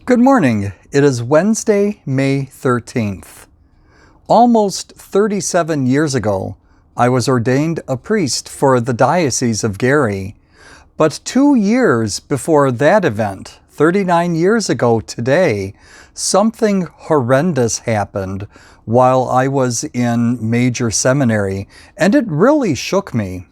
Good morning. It is Wednesday, May 13th. Almost 37 years ago, I was ordained a priest for the Diocese of Gary. But 2 years before that event, 39 years ago today, something horrendous happened while I was in major seminary, and it really shook me.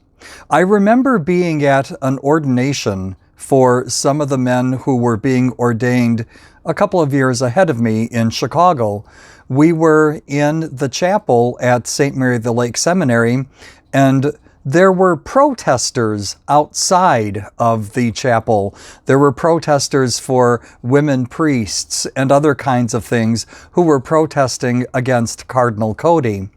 I remember being at an ordination for some of the men who were being ordained a couple of years ahead of me in Chicago. We were in the chapel at St. Mary of the Lake Seminary, and there were protesters outside of the chapel. There were protesters for women priests and other kinds of things who were protesting against Cardinal Cody.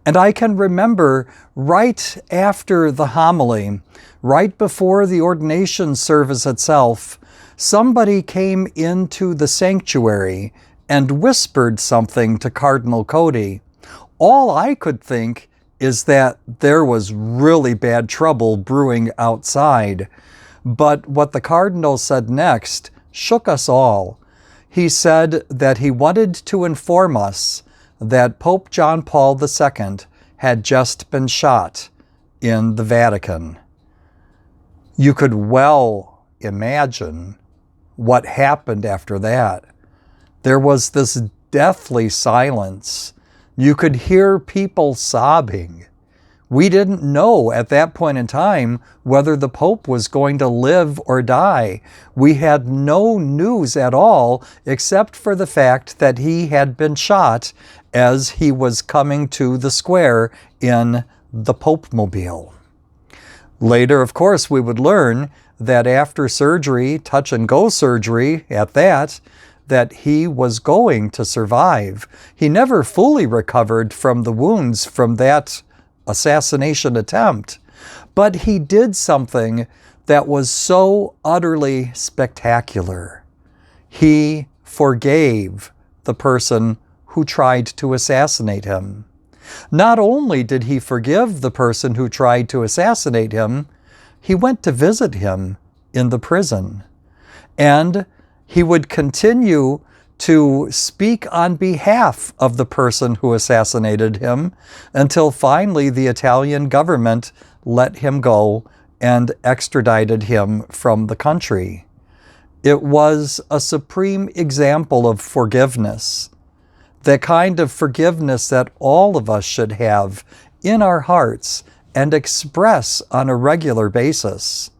And I can remember right after the homily, right before the ordination service itself, somebody came into the sanctuary and whispered something to Cardinal Cody. All I could think is that there was really bad trouble brewing outside. But what the Cardinal said next shook us all. He said that he wanted to inform us that Pope John Paul II had just been shot in the Vatican. You could well imagine what happened after that. There was this deathly silence. You could hear people sobbing. We didn't know at that point in time whether the Pope was going to live or die. We had no news at all except for the fact that he had been shot as he was coming to the square in the Pope-mobile. Later, of course, we would learn that after surgery, touch-and-go surgery at that he was going to survive. He never fully recovered from the wounds from that assassination attempt, but he did something that was so utterly spectacular. He forgave the person who tried to assassinate him. Not only did he forgive the person who tried to assassinate him, he went to visit him in the prison. And he would continue to speak on behalf of the person who assassinated him until finally the Italian government let him go and extradited him from the country. It was a supreme example of forgiveness, the kind of forgiveness that all of us should have in our hearts and express on a regular basis.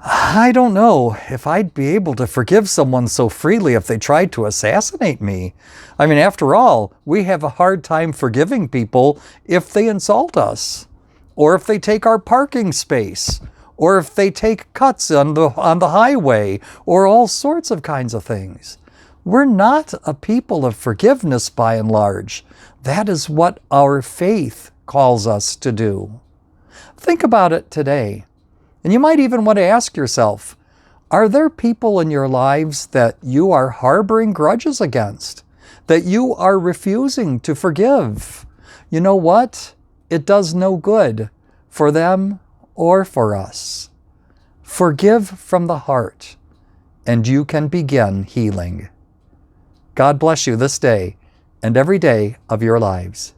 I don't know if I'd be able to forgive someone so freely if they tried to assassinate me. I mean, after all, we have a hard time forgiving people if they insult us, or if they take our parking space, or if they take cuts on the highway, or all sorts of kinds of things. We're not a people of forgiveness by and large. That is what our faith calls us to do. Think about it today. And you might even want to ask yourself, are there people in your lives that you are harboring grudges against, that you are refusing to forgive? You know what? It does no good for them or for us. Forgive from the heart, and you can begin healing. God bless you this day and every day of your lives.